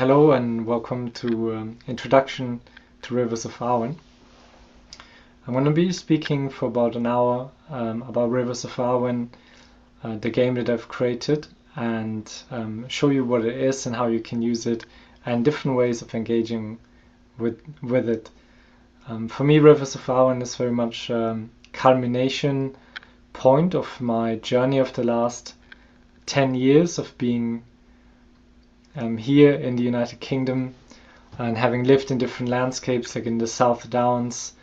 Hello and welcome to Introduction to Rivers of Awen. I'm going to be speaking for about an hour about Rivers of Awen, the game that I've created, and show you what it is and how you can use it and different ways of engaging with it. For me, Rivers of Awen is very much culmination point of my journey of the last 10 years of being here in the United Kingdom and having lived in different landscapes like in the South Downs,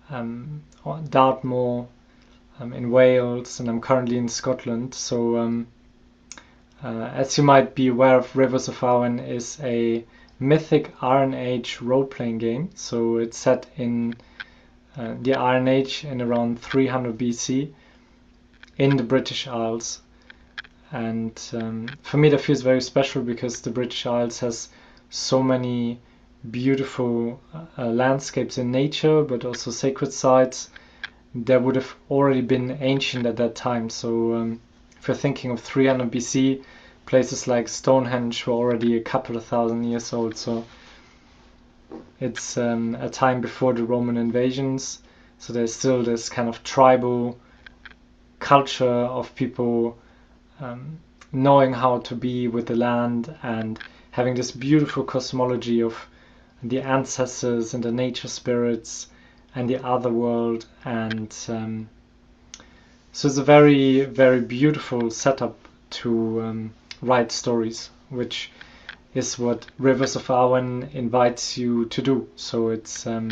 Dartmoor, in Wales, and I'm currently in Scotland. So as you might be aware of, Rivers of Awen is a mythic Iron Age role-playing game. So it's set in the Iron Age in around 300 BC in the British Isles. And for me that feels very special because the British Isles has so many beautiful landscapes in nature, but also sacred sites that would have already been ancient at that time. So if you're thinking of 300 BC, places like Stonehenge were already a couple of thousand years old. So it's a time before the Roman invasions. So there's still this kind of tribal culture of people knowing how to be with the land and having this beautiful cosmology of the ancestors and the nature spirits and the other world. And so it's a very, very beautiful setup to write stories, which is what Rivers of Awen invites you to do. So it's a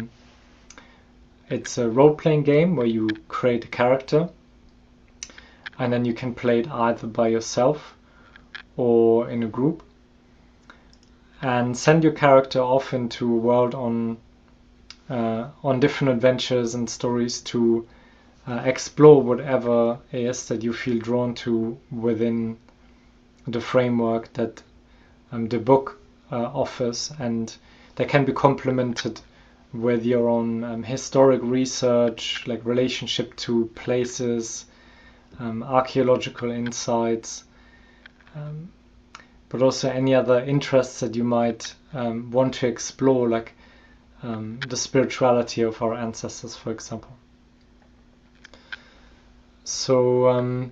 role-playing game where you create a character, and then you can play it either by yourself or in a group, and send your character off into a world on different adventures and stories to explore whatever it is that you feel drawn to within the framework that the book offers, and that can be complemented with your own historic research, like relationship to places, archaeological insights, but also any other interests that you might want to explore, like the spirituality of our ancestors, for example. So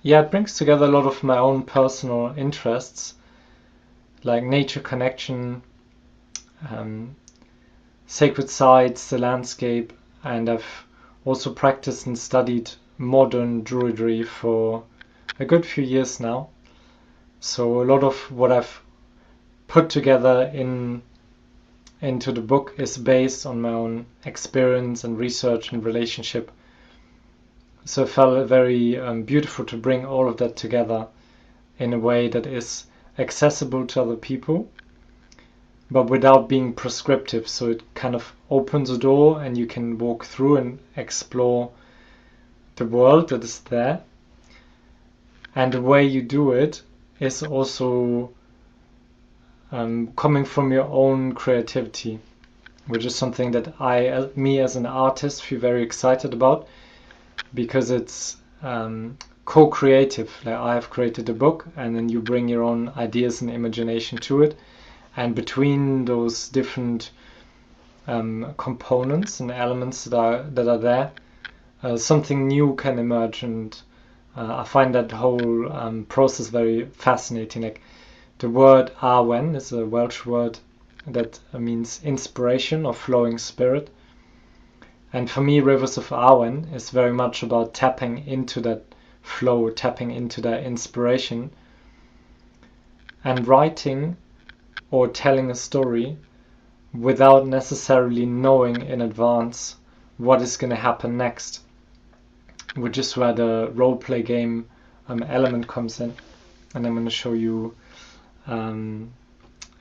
it brings together a lot of my own personal interests, like nature connection, sacred sites, the landscape, and I've also practiced and studied modern druidry for a good few years now. So a lot of what I've put together into the book is based on my own experience and research and relationship. So it felt very beautiful to bring all of that together in a way that is accessible to other people, but without being prescriptive. So it kind of opens a door and you can walk through and explore the world that is there. And the way you do it is also coming from your own creativity, which is something that me as an artist feel very excited about, because it's co-creative. Like I have created a book and then you bring your own ideas and imagination to it, and between those different components and elements that are there, something new can emerge. And I find that whole process very fascinating. Like the word Awen is a Welsh word that means inspiration or flowing spirit. And for me, Rivers of Awen is very much about tapping into that flow, tapping into that inspiration, and writing or telling a story without necessarily knowing in advance what is going to happen next, which is where the role-play game element comes in. And I'm going to show you a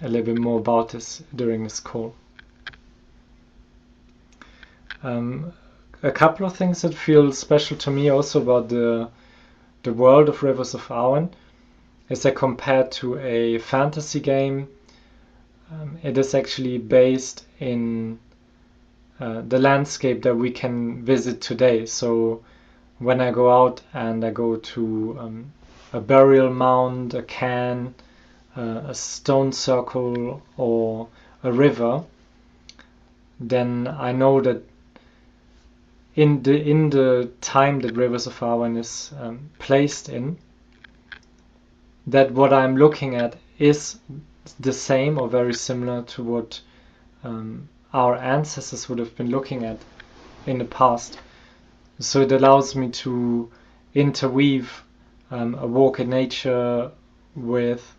little bit more about this during this call. A couple of things that feel special to me also about the world of Rivers of Awen is that compared to a fantasy game, it is actually based in the landscape that we can visit today. So when I go out and I go to a burial mound, a cairn, a stone circle or a river, then I know that in the time that Rivers of Awen is placed in, that what I'm looking at is the same or very similar to what our ancestors would have been looking at in the past. So it allows me to interweave a walk in nature with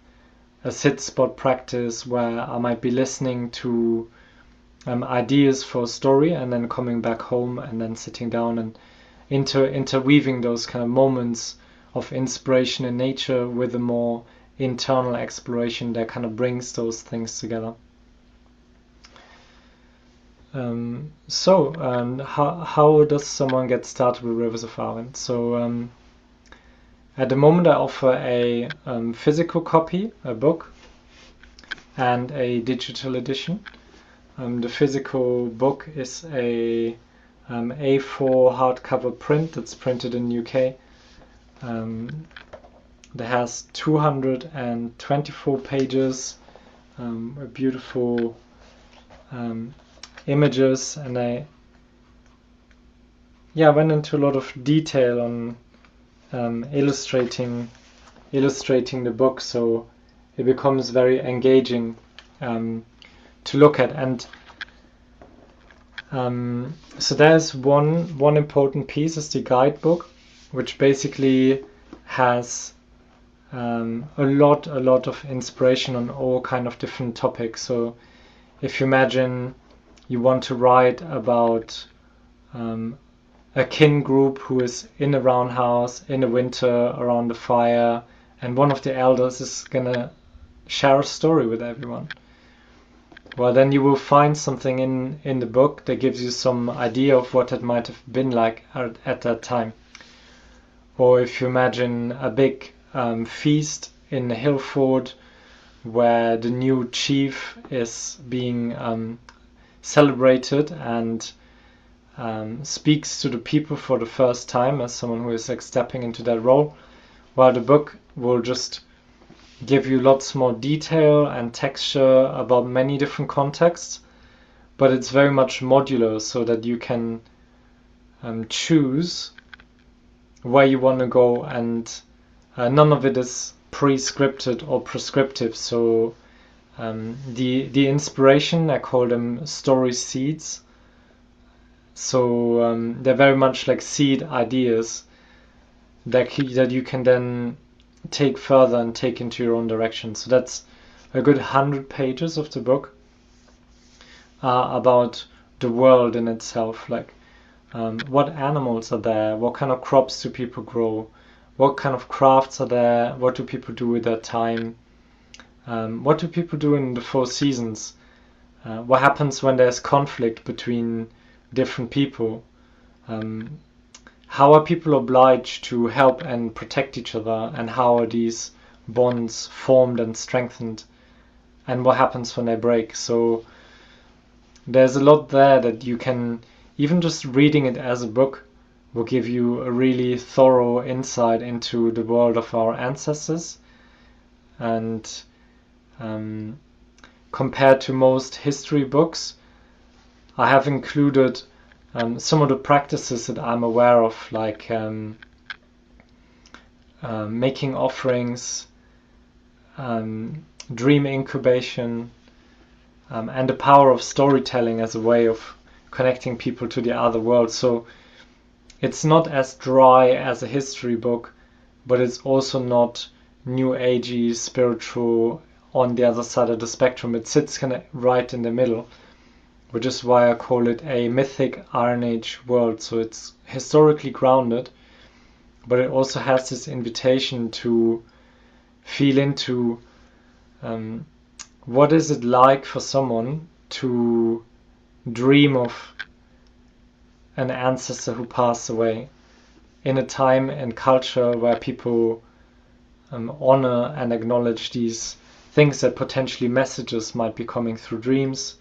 a sit spot practice where I might be listening to ideas for a story and then coming back home and then sitting down and interweaving those kind of moments of inspiration in nature with a more internal exploration that kind of brings those things together. How does someone get started with Rivers of Awen? So at the moment I offer a physical copy, a book, and a digital edition. The physical book is a A4 hardcover print that's printed in the UK. That has 224 pages, with beautiful images, and I went into a lot of detail on illustrating the book, so it becomes very engaging to look at. And so there's one important piece is the guidebook, which basically has a lot of inspiration on all kind of different topics. So if you imagine you want to write about a kin group who is in a roundhouse in the winter around the fire, and one of the elders is gonna share a story with everyone, well, then you will find something in the book that gives you some idea of what it might have been like at that time. Or if you imagine a big feast in the hill fort where the new chief is being celebrated and speaks to the people for the first time as someone who is like stepping into that role, well, the book will just give you lots more detail and texture about many different contexts, but it's very much modular so that you can choose where you want to go, and none of it is pre-scripted or prescriptive. So the inspiration, I call them story seeds. So they're very much like seed ideas that you can then take further and take into your own direction. So that's a good 100 pages of the book about the world in itself, like what animals are there, what kind of crops do people grow, what kind of crafts are there, what do people do with their time, what do people do in the 4 seasons, what happens when there's conflict between different people, how are people obliged to help and protect each other, and how are these bonds formed and strengthened, and what happens when they break. So there's a lot there that you can, even just reading it as a book will give you a really thorough insight into the world of our ancestors. And compared to most history books, I have included some of the practices that I'm aware of, like making offerings, dream incubation, and the power of storytelling as a way of connecting people to the other world. So it's not as dry as a history book, but it's also not new agey, spiritual on the other side of the spectrum. It sits kind of right in the middle, which is why I call it a mythic Iron Age world. So it's historically grounded, but it also has this invitation to feel into what is it like for someone to dream of an ancestor who passed away in a time and culture where people honor and acknowledge these things, that potentially messages might be coming through dreams,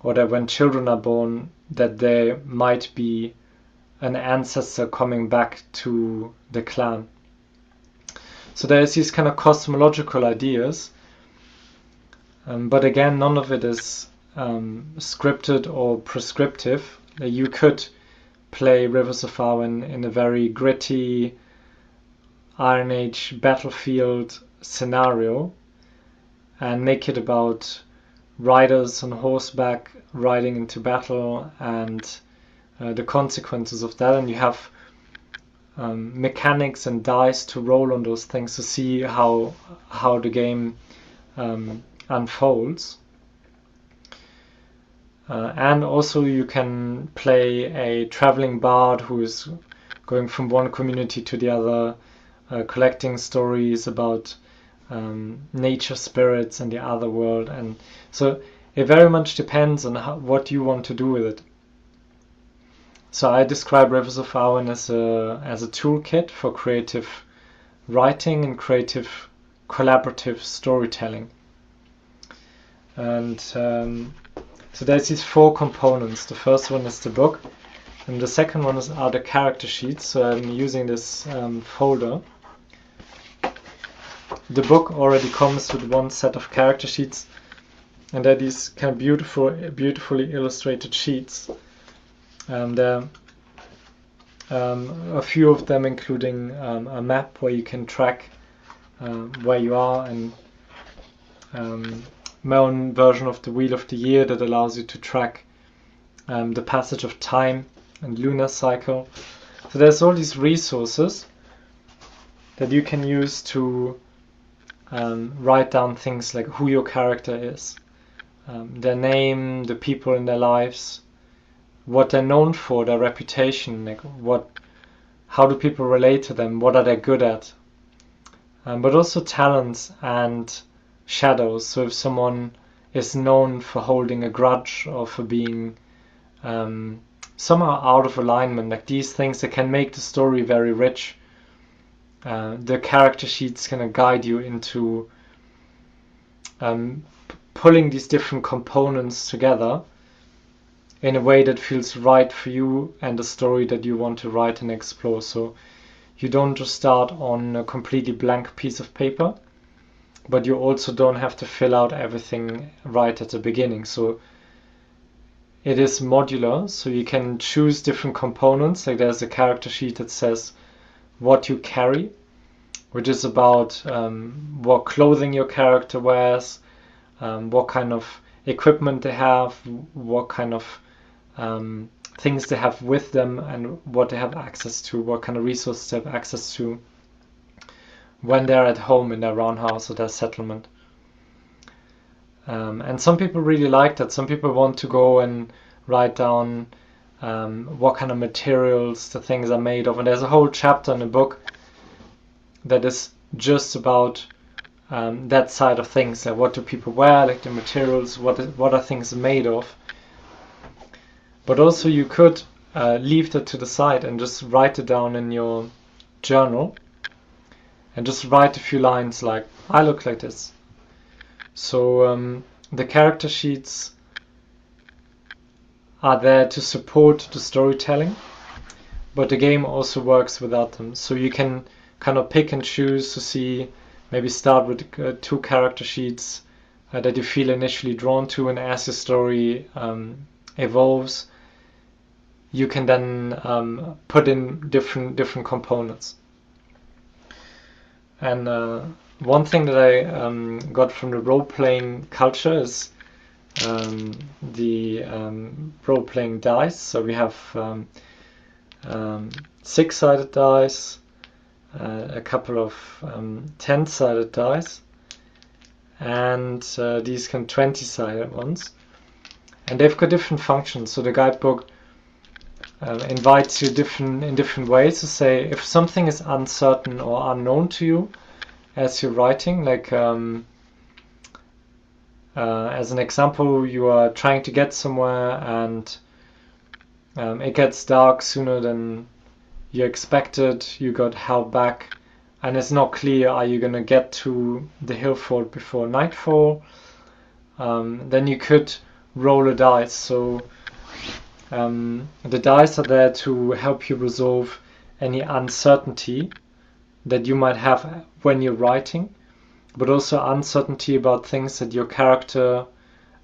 or that when children are born, that there might be an ancestor coming back to the clan. So there's these kind of cosmological ideas, but again, none of it is scripted or prescriptive. You could play Rivers of Awen in a very gritty Iron Age battlefield scenario and make it about riders on horseback riding into battle and the consequences of that, and you have mechanics and dice to roll on those things to see how the game unfolds. And also you can play a traveling bard who is going from one community to the other, collecting stories about nature spirits and the other world, and so it very much depends on what you want to do with it. So I describe Rivers of Awen as a toolkit for creative writing and creative collaborative storytelling. And so there's these 4 components. The first one is the book, and the second one are the character sheets. So I'm using this folder. The book already comes with one set of character sheets, and they're these kind of beautifully illustrated sheets. There are a few of them, including a map where you can track where you are, and my own version of the Wheel of the Year that allows you to track the passage of time and lunar cycle. So there's all these resources that you can use to write down things like who your character is, their name, the people in their lives, what they're known for, their reputation, like how do people relate to them, what are they good at, but also talents and shadows. So if someone is known for holding a grudge or for being somehow out of alignment, like these things that can make the story very rich, the character sheets kind of guide you into pulling these different components together in a way that feels right for you and the story that you want to write and explore. So you don't just start on a completely blank piece of paper, but you also don't have to fill out everything right at the beginning. So it is modular, so you can choose different components. Like there's a character sheet that says what you carry, which is about what clothing your character wears, what kind of equipment they have, what kind of things they have with them, and what they have access to, what kind of resources they have access to when they're at home in their roundhouse or their settlement. And some people really like that. Some people want to go and write down what kind of materials the things are made of. And there's a whole chapter in the book that is just about that side of things. Like what do people wear, like the materials, what are things made of. But also you could leave that to the side and just write it down in your journal and just write a few lines like, I look like this. So the character sheets are there to support the storytelling, but the game also works without them. So you can kind of pick and choose to see, maybe start with 2 character sheets that you feel initially drawn to, and as the story evolves, you can then put in different components. And one thing that I got from the role-playing culture is the role-playing dice. So we have 6-sided dice, a couple of 10-sided dice, and these kind of 20-sided ones. And they've got different functions. So the guidebook invites you in different ways to say if something is uncertain or unknown to you as you're writing, like as an example, you are trying to get somewhere and it gets dark sooner than you expected, you got held back, and it's not clear, are you going to get to the hill fort before nightfall? Then you could roll a dice. So the dice are there to help you resolve any uncertainty that you might have when you're writing, but also uncertainty about things that your character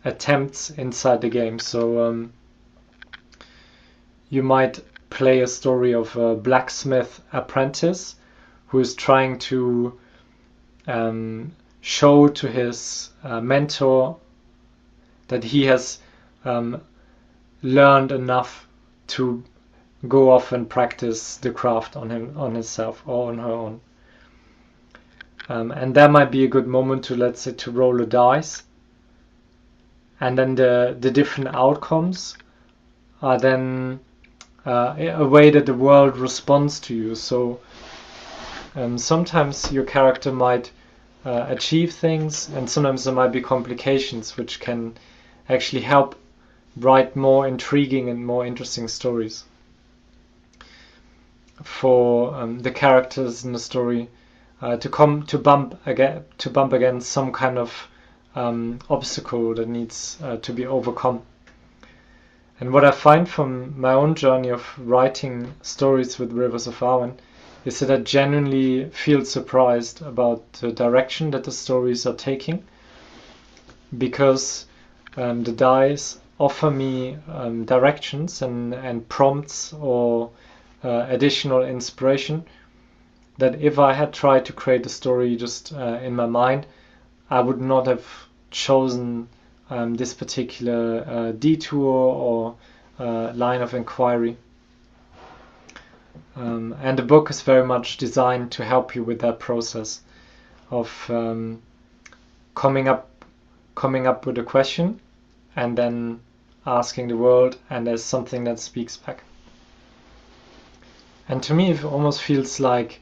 attempts inside the game. So you might play a story of a blacksmith apprentice who is trying to show to his mentor that he has learned enough to go off and practice the craft on himself or on her own. And that might be a good moment to, let's say, to roll a dice, and then the different outcomes are then a way that the world responds to you. So sometimes your character might achieve things, and sometimes there might be complications which can actually help write more intriguing and more interesting stories for the characters in the story to bump against some kind of obstacle that needs to be overcome. And what I find from my own journey of writing stories with Rivers of Awen is that I genuinely feel surprised about the direction that the stories are taking, because the dice offer me directions and prompts or additional inspiration that if I had tried to create a story just in my mind, I would not have chosen this particular detour or line of inquiry. And the book is very much designed to help you with that process of coming up with a question and then asking the world, and there's something that speaks back. And to me, it almost feels like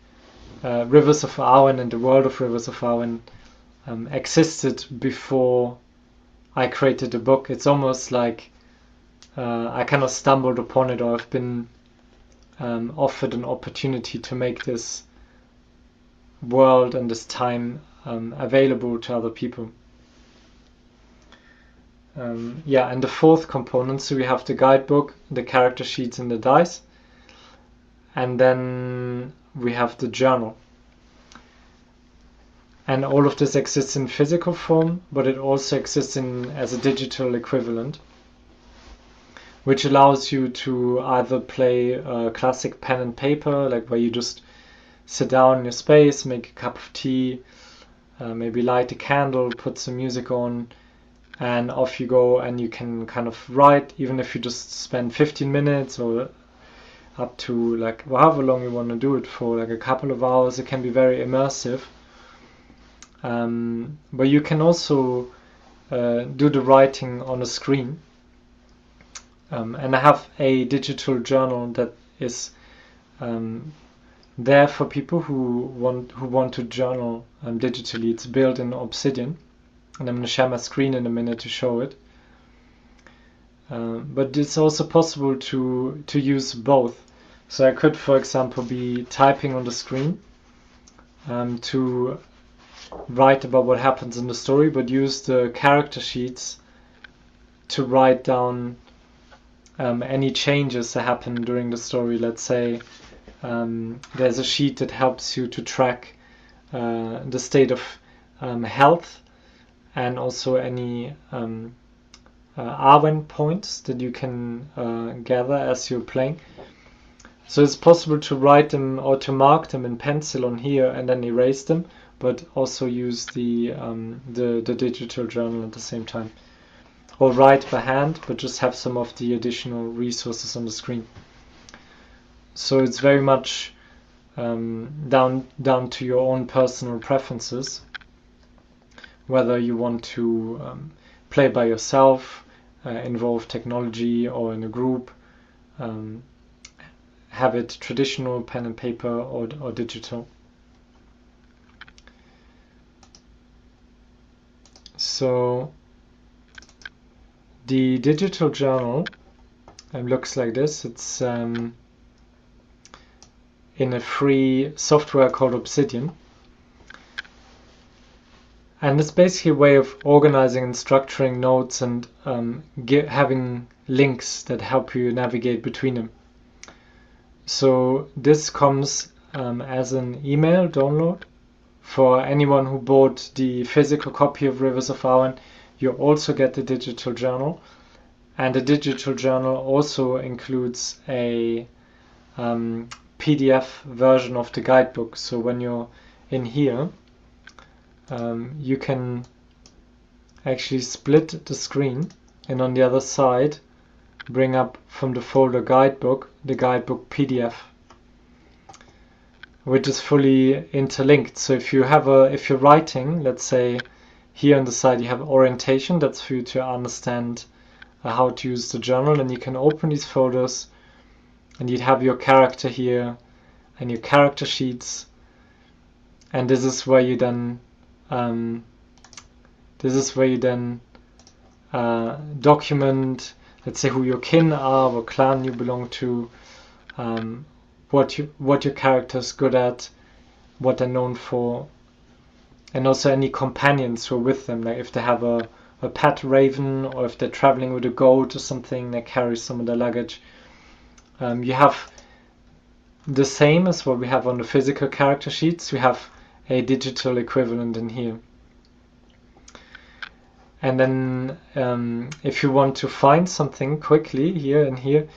Rivers of Awen and the world of Rivers of Awen existed before I created the book. It's almost like I kind of stumbled upon it, or I've been offered an opportunity to make this world and this time available to other people. And the fourth component, so we have the guidebook, the character sheets, and the dice, and then we have the journal. And all of this exists in physical form, but it also exists as a digital equivalent, which allows you to either play a classic pen and paper, like where you just sit down in your space, make a cup of tea, maybe light a candle, put some music on, and off you go, and you can kind of write, even if you just spend 15 minutes or up to like however long you want to do it for, like a couple of hours. It can be very immersive. But you can also do the writing on a screen. And I have a digital journal that is there for people who want to journal digitally. It's built in Obsidian, and I'm going to share my screen in a minute to show it. But it's also possible to use both. So I could, for example, be typing on the screen to write about what happens in the story, but use the character sheets to write down any changes that happen during the story. Let's say there's a sheet that helps you to track the state of health and also any Awen points that you can gather as you're playing. So it's possible to write them or to mark them in pencil on here and then erase them, but also use the digital journal at the same time. Or write by hand, but just have some of the additional resources on the screen. So it's very much down to your own personal preferences, whether you want to play by yourself, involve technology, or in a group, have it traditional pen and paper or digital. So the digital journal looks like this. It's in a free software called Obsidian. And it's basically a way of organizing and structuring notes and having links that help you navigate between them. So this comes as an email download. For anyone who bought the physical copy of Rivers of Awen, you also get the digital journal. And the digital journal also includes a PDF version of the guidebook. So when you're in here, you can actually split the screen, and on the other side bring up from the folder guidebook the guidebook PDF, which is fully interlinked. So if you're writing, let's say here on the side you have orientation, that's for you to understand how to use the journal, and you can open these folders and you'd have your character here and your character sheets, and this is where you then document, let's say, who your kin are, what clan you belong to, what your character is good at, what they're known for, and also any companions who are with them, like if they have a pet raven, or if they're traveling with a goat or something, they carry some of their luggage. You have the same as what we have on the physical character sheets. We have a digital equivalent in here. And then if you want to find something quickly here and here,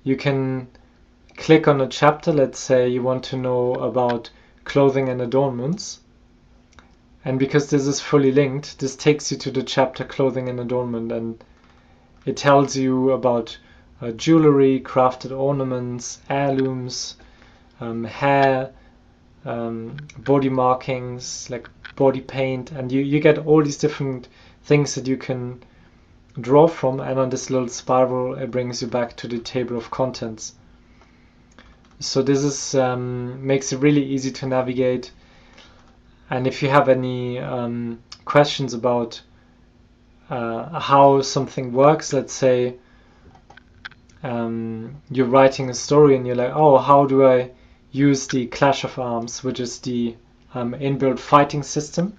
you can click on a chapter. Let's say you want to know about clothing and adornments. And because this is fully linked, this takes you to the chapter clothing and adornment, and it tells you about jewelry, crafted ornaments, heirlooms, hair, body markings, like body paint, and you get all these different things that you can draw from, and on this little spiral it brings you back to the table of contents. So this is makes it really easy to navigate. And if you have any questions about how something works, let's say you're writing a story and you're like, oh, how do I use the Clash of Arms, which is the inbuilt fighting system,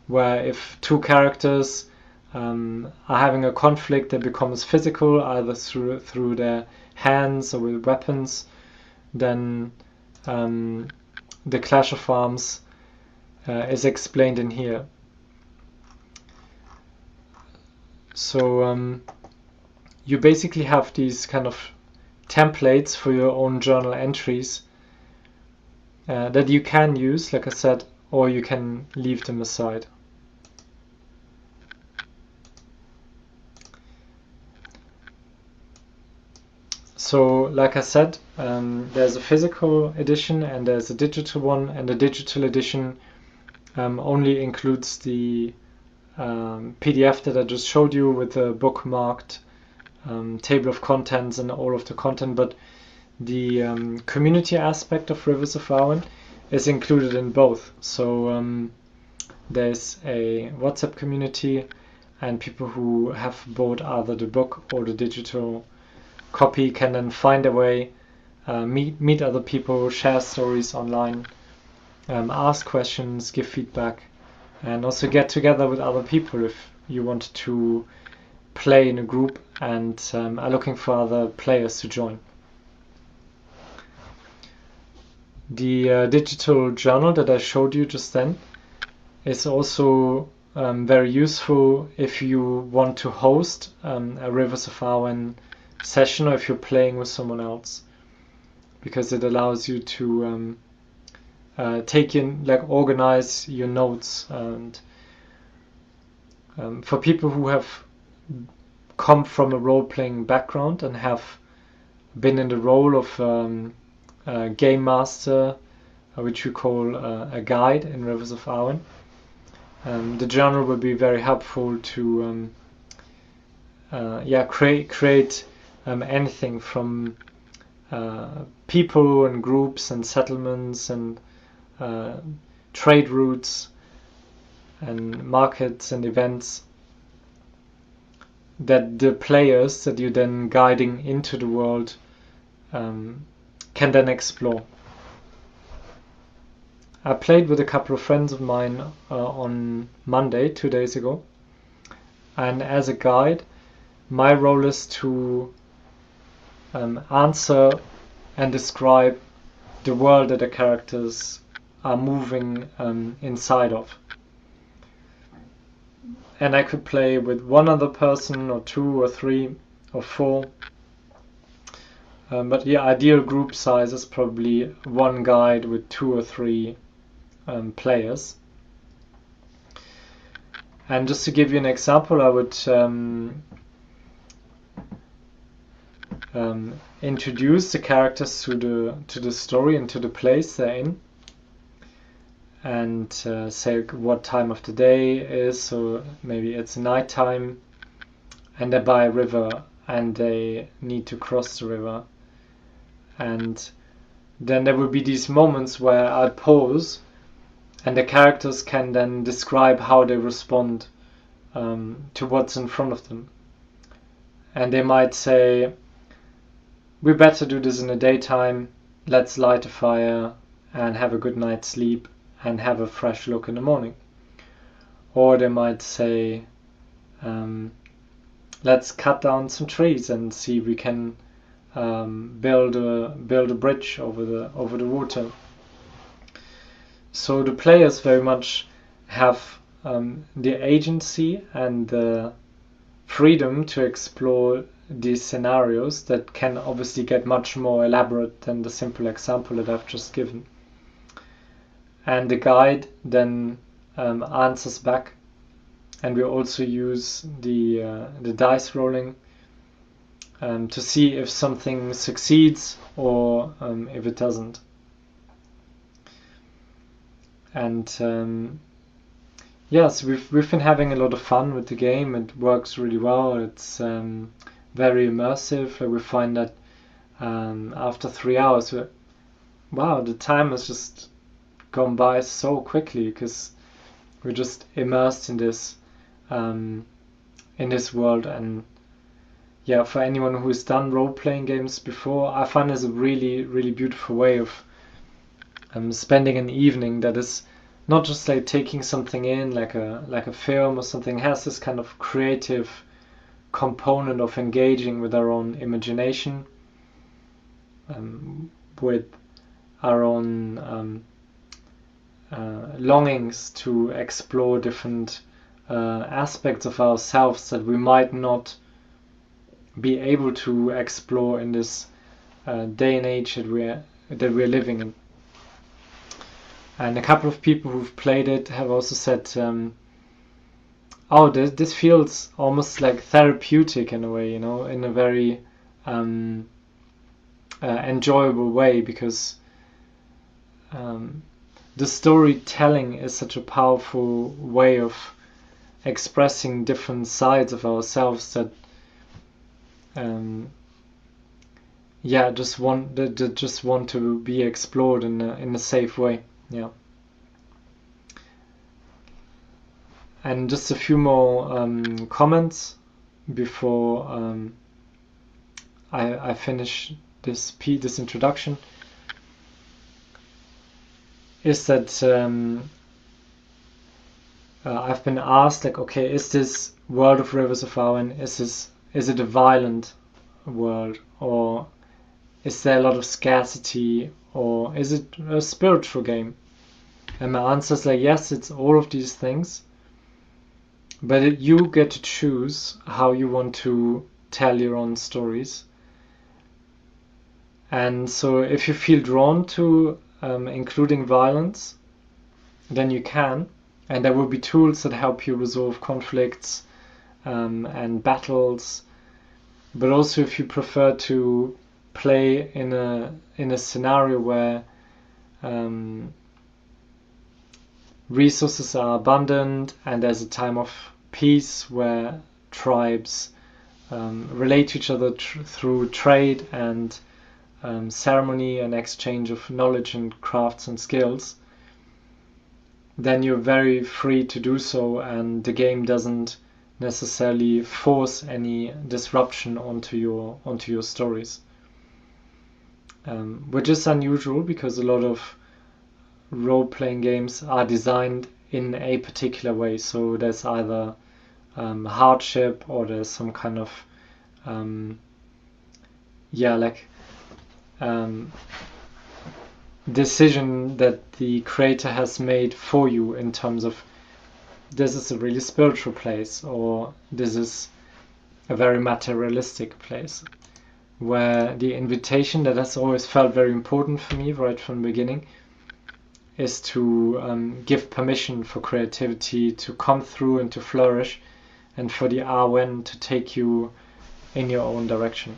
where if two characters are having a conflict that becomes physical, either through their hands or with weapons, then the Clash of Arms is explained in here. So you basically have these kind of templates for your own journal entries that you can use, like I said, or you can leave them aside. So like I said, there's a physical edition and there's a digital one, and the digital edition only includes the PDF that I just showed you with the bookmarked table of contents and all of the content, but the community aspect of Rivers of Awen is included in both. So there's a WhatsApp community, and people who have bought either the book or the digital copy can then find a way, meet other people, share stories online, ask questions, give feedback, and also get together with other people if you want to play in a group and are looking for other players to join. The digital journal that I showed you just then is also very useful if you want to host a Rivers of Awen session, or if you're playing with someone else, because it allows you to organize your notes. And for people who have come from a role-playing background and have been in the role of game master, which we call a guide in Rivers of Awen, the journal will be very helpful to create anything from people and groups and settlements and trade routes and markets and events that the players that you're then guiding into the world can then explore. I played with a couple of friends of mine on Monday, 2 days ago, and as a guide, my role is to answer and describe the world that the characters are moving inside of. And I could play with one other person, or two, or three, or four. But yeah, ideal group size is probably one guide with 2 or 3 players. And just to give you an example, I would introduce the characters to the story and to the place they're in, and say what time of the day is. So maybe it's nighttime, and they're by a river, and they need to cross the river. And then there will be these moments where I pause, and the characters can then describe how they respond to what's in front of them. And they might say, we better do this in the daytime, let's light a fire and have a good night's sleep and have a fresh look in the morning. Or they might say, let's cut down some trees and see if we can build a bridge over the water. So the players very much have the agency and the freedom to explore these scenarios that can obviously get much more elaborate than the simple example that I've just given. And the guide then answers back, and we also use the dice rolling to see if something succeeds or if it doesn't. And yes, we've been having a lot of fun with the game. It works really well. It's very immersive. We find that after 3 hours, wow, the time has just gone by so quickly because we're just immersed in this world. And yeah, for anyone who's done role-playing games before, I find this a really, really beautiful way of spending an evening that is not just like taking something in like a film or something. It has this kind of creative component of engaging with our own imagination, with our own longings to explore different aspects of ourselves that we might not be able to explore in this day and age that we're living in. And a couple of people who've played it have also said, oh, this feels almost like therapeutic in a way, in a very enjoyable way, because the storytelling is such a powerful way of expressing different sides of ourselves that just want to be explored in a safe way. Yeah. And just a few more comments before I finish this introduction, is that I've been asked, like, okay, is this world of Rivers of Awen, is it a violent world, or is there a lot of scarcity, or is it a spiritual game? And my answer is like, yes, it's all of these things, but you get to choose how you want to tell your own stories. And so if you feel drawn to including violence, then you can, and there will be tools that help you resolve conflicts and battles. But also, if you prefer to play in a scenario where resources are abundant and there's a time of peace where tribes relate to each other through trade and ceremony and exchange of knowledge and crafts and skills, then you're very free to do so, and the game doesn't necessarily force any disruption onto your stories, which is unusual because a lot of role-playing games are designed in a particular way. So there's either hardship, or there's some kind of decision that the creator has made for you in terms of this is a really spiritual place or this is a very materialistic place, where the invitation that has always felt very important for me right from the beginning is to give permission for creativity to come through and to flourish, and for the Awen to take you in your own direction.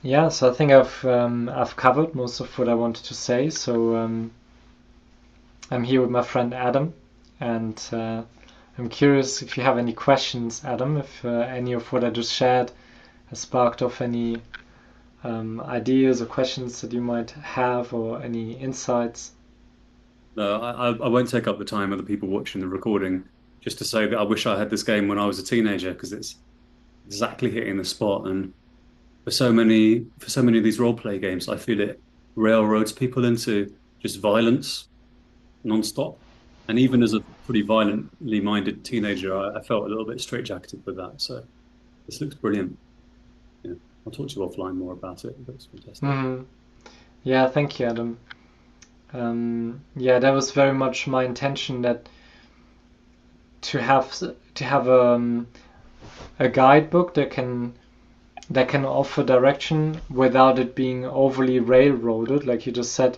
Yeah, so I think I've covered most of what I wanted to say. So I'm here with my friend Adam, and I'm curious if you have any questions, Adam. If any of what I just shared has sparked off any ideas or questions that you might have, or any insights. No, I won't take up the time of the people watching the recording just to say that I wish I had this game when I was a teenager because it's exactly hitting the spot. And for so many of these role play games, I feel it railroads people into just violence nonstop. And even as a pretty violently minded teenager, I felt a little bit straitjacketed with that. So this looks brilliant. Yeah, I'll talk to you offline more about it. It looks fantastic. Mm-hmm. Yeah, thank you, Adam. Yeah, that was very much my intention, that to have a guidebook that can offer direction without it being overly railroaded, like you just said.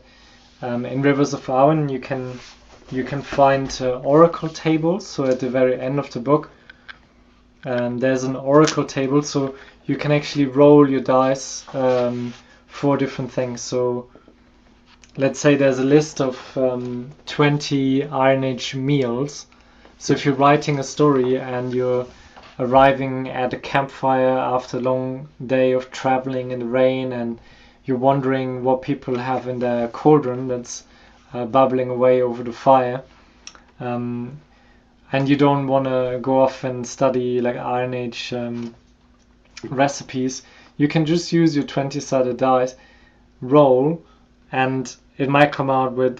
In Rivers of Awen, you can find oracle tables. So at the very end of the book, there's an oracle table, so you can actually roll your dice for different things. So let's say there's a list of 20 Iron Age meals. So if you're writing a story and you're arriving at a campfire after a long day of traveling in the rain, and you're wondering what people have in their cauldron that's bubbling away over the fire, and you don't want to go off and study like Iron Age recipes, you can just use your 20-sided dice, roll, and it might come out with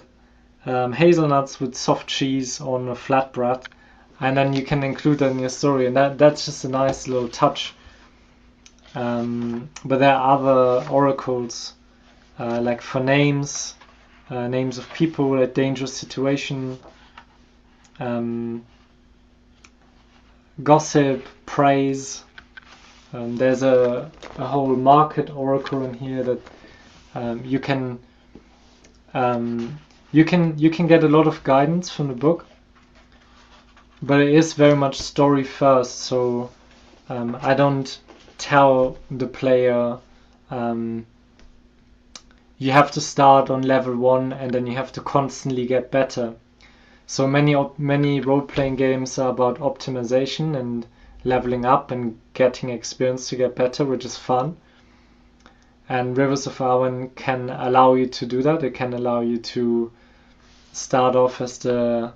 hazelnuts with soft cheese on a flatbread, and then you can include that in your story, and that's just a nice little touch. But there are other oracles, like for names of people, a dangerous situation, gossip, praise. There's a whole market oracle in here that you can get a lot of guidance from the book, but it is very much story first. So I don't tell the player you have to start on level 1 and then you have to constantly get better. So many role-playing games are about optimization and leveling up and getting experience to get better, which is fun. And Rivers of Awen can allow you to do that. It can allow you to start off as the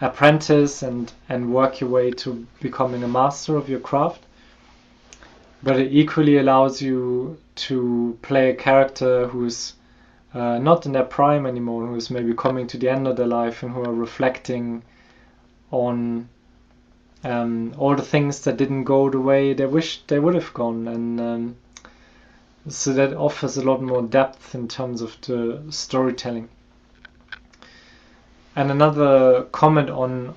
apprentice and work your way to becoming a master of your craft. But it equally allows you to play a character who's not in their prime anymore, who's maybe coming to the end of their life and who are reflecting on all the things that didn't go the way they wished they would have gone. And so that offers a lot more depth in terms of the storytelling. And another comment on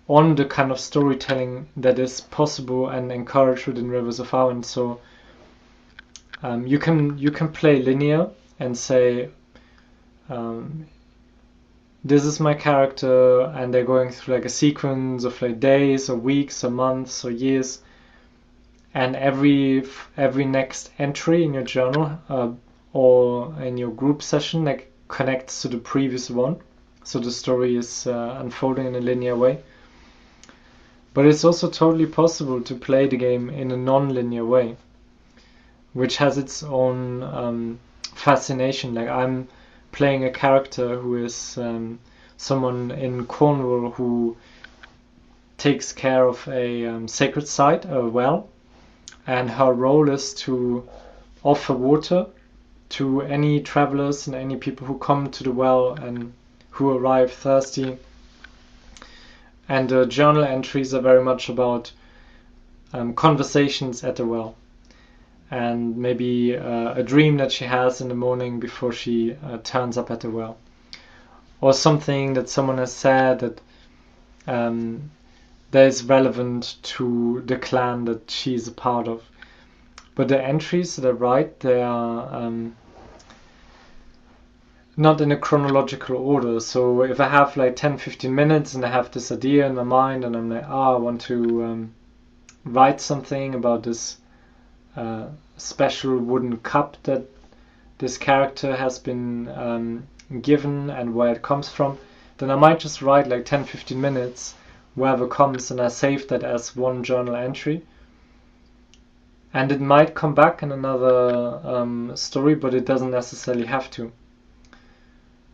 the kind of storytelling that is possible and encouraged within Rivers of Awen. So you can play linear and say, this is my character, and they're going through like a sequence of like days or weeks or months or years, and every next entry in your journal or in your group session like connects to the previous one. So the story is unfolding in a linear way. But it's also totally possible to play the game in a non-linear way, which has its own fascination. Like I'm playing a character who is someone in Cornwall who takes care of a sacred site, a well, and her role is to offer water to any travelers and any people who come to the well and who arrive thirsty. And the journal entries are very much about conversations at the well. and maybe a dream that she has in the morning before she turns up at the well, or something that someone has said that that is relevant to the clan that she's a part of. But the entries that I write, they are not in a chronological order. So if I have like 10-15 minutes and I have this idea in my mind and I'm like, I want to write something about this special wooden cup that this character has been given and where it comes from, then I might just write like 10-15 minutes wherever comes, and I save that as one journal entry. And it might come back in another story, but it doesn't necessarily have to.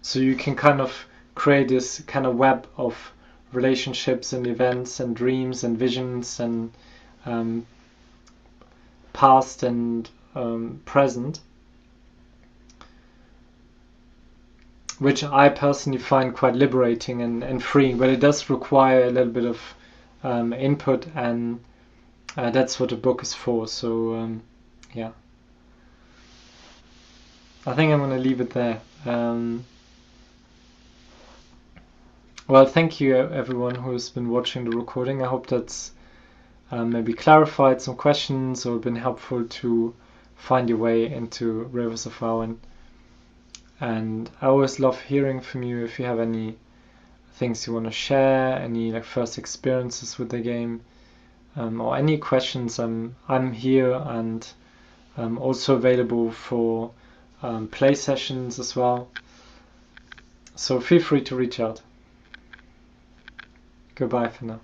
So you can kind of create this kind of web of relationships and events and dreams and visions and past and present, which I personally find quite liberating and freeing, but it does require a little bit of input, and that's what the book is for. So yeah, I think I'm going to leave it there. Well, thank you everyone who's been watching the recording. I hope that's maybe clarified some questions or been helpful to find your way into Rivers of Awen. And I always love hearing from you if you have any things you want to share, any like first experiences with the game, or any questions. I'm here and also available for play sessions as well. So feel free to reach out. Goodbye for now.